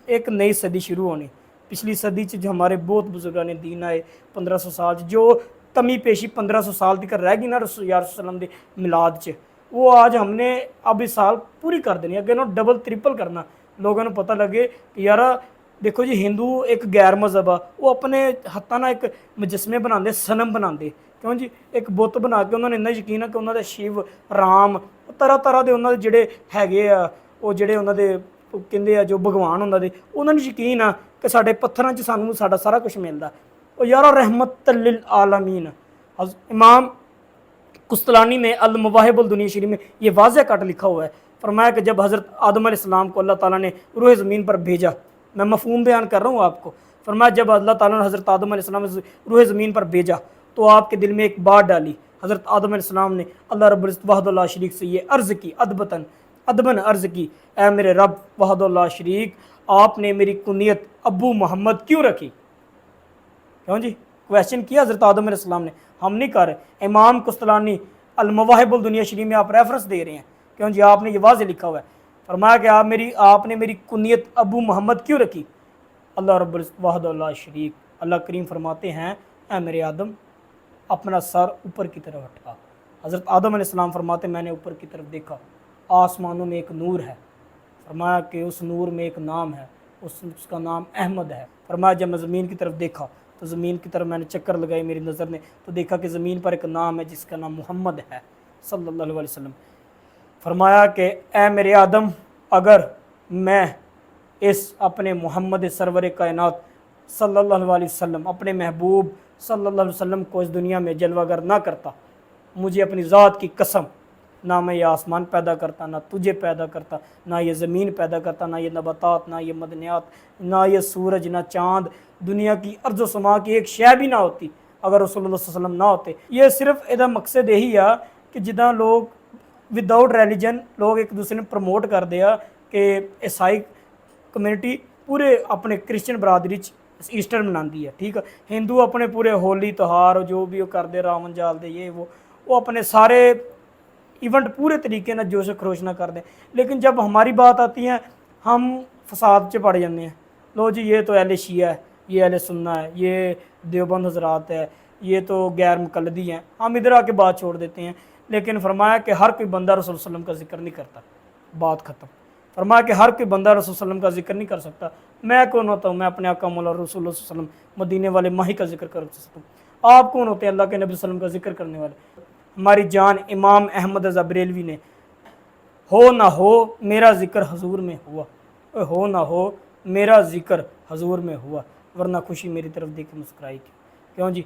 एक नई सदी शुरू होनी। पिछली सदी च जो हमारे बहुत बुजुर्गों ने दीन आए 1500 साल जो कमी पेशी 1500 साल तक रह गई ना यार सल्लम के मिलाद च, वो आज हमने अब इस साल पूरी कर देनी। अगर ना डबल ट्रिपल करना, लोगों को पता लगे कि यार देखो जी हिंदू एक गैर मजहब आ, वो अपने हत्था ना एक मुजस्मे बनाते सनम बनाते, क्यों जी एक बुत बना के उन्होंने इन्ना यकीन है कि उन्होंने शिव राम तरह तरह के उन्होंने जोड़े हैगे आ, वो जोड़े उन्होंने कहते हैं जो भगवान उन्होंने उन्होंने यकीन आ कि साढ़े पत्थरों से सानू साडा सारा कुछ मिलता। और यार रहमत लिल आलमीन इमाम कुस्तलानी ने अल मवाहिबुल दुनिया शरीफ में ये वाज़ह काट लिखा हुआ है। फरमाया कि जब हज़रत आदम अलैहिस्सलाम को अल्लाह ताला ने रूह ज़मीन पर भेजा, मैं मफहूम बयान कर रहा हूँ आपको। फरमाया जब अल्लाह ताला ने हज़रत आदम अलैहिस्सलाम रूह ज़मीन पर भेजा तो आपके दिल में एक बात डाली। हज़रत आदम अलैहिस्सलाम ने अल्लाह रब्बुल इज़्ज़त वहदहु ला शरीक से ये अर्ज़ की अदबन अर्ज़ की, ए मेरे रब वहदहु ला शरीक, आपने मेरी कुनियत अबू मोहम्मद क्यों रखी? क्यों जी क्वेश्चन किया हज़रत आदम अलैहिस्सलाम ने, हम नहीं कर रहे। इमाम कुस्तलानी अल मवाहिबुल दुनिया शरीफ में आप रेफरेंस दे रहे हैं, क्यों जी आपने ये वाज़े लिखा हुआ है। फरमाया कि आपने मेरी कुनियत अबू मोहम्मद क्यों रखी? अल्लाह रब्बुल इज़्ज़त वहदहु ला शरीक, अल्लाह करीम फरमाते हैं ए मेरे आदम अपना सर ऊपर की तरफ उठा। हज़रत आदम अलैहिस्सलाम फरमाते मैंने ऊपर की तरफ देखा, आसमानों में एक नूर है। फरमाया कि उस नूर में एक नाम है, उसका नाम अहमद है। फरमाया जब मैं ज़मीन की तरफ देखा तो ज़मीन की तरफ मैंने चक्कर लगाई मेरी नज़र ने, तो देखा कि ज़मीन पर एक नाम है जिसका नाम मोहम्मद है सल्लल्लाहु अलैहि वसल्लम। फरमाया कि ए मेरे आदम अगर मैं इस अपने मोहम्मद सरवर कायनात सल्लल्लाहु अलैहि वसल्लम अपने महबूब सल्लल्लाहु अलैहि वसल्लम को इस दुनिया में जलवागर ना करता, मुझे अपनी ज़ात की कसम, ना मैं ये आसमान पैदा करता, ना तुझे पैदा करता, ना ये ज़मीन पैदा करता, ना ये नबातात, ना ये मदनियात, ना ये सूरज, ना चाँद, दुनिया की अर्ज़ समा की एक शय भी ना होती अगर रसूलुल्लाह सल्लल्लाहु अलैहि वसल्लम ना होते। ये सिर्फ इहदा मकसद यही आ कि जिदा लोग विदाउट रिलीजन लोग एक दूसरे ने प्रमोट करते हैं कि ईसाई कम्यूनिटी पूरे अपने क्रिश्चियन बरादरी ईस्टर मनाती है, ठीक है, हिंदू अपने पूरे होली त्यौहार जो भी वो करते रावण जालते ये वो अपने सारे इवेंट पूरे तरीके ना जोश खरोश ना कर दें। लेकिन जब हमारी बात आती है हम फसाद च पड़ जाते हैं, लो जी ये तो अहले शिया है, ये अहले सुन्ना है, ये देवबंद हजरात है, ये तो गैर मुकल्लदी हैं, हम इधर आके बात छोड़ देते हैं। लेकिन फरमाया कि हर कोई बंदा रसूल सल्लम का जिक्र नहीं करता, बात ख़त्म। फरमाया कि हर कोई बंदा रसूल सल्लम का जिक्र नहीं कर सकता। मैं कौन होता हूँ, मैं अपने आका मौला रसूल सल्लम मदीने वाले माही का जिक्र कर सकता हूँ। आप कौन होते हैं अल्लाह के नबी सल्लम का जिक्र करने वाले? हमारी जान इमाम अहमद रज़ा बरेलवी ने हो ना हो मेरा ज़िक्र हजूर में हुआ, हो ना हो मेरा ज़िक्र हजूर में हुआ, वरना खुशी मेरी तरफ देख के मुस्कुराई क्यों जी।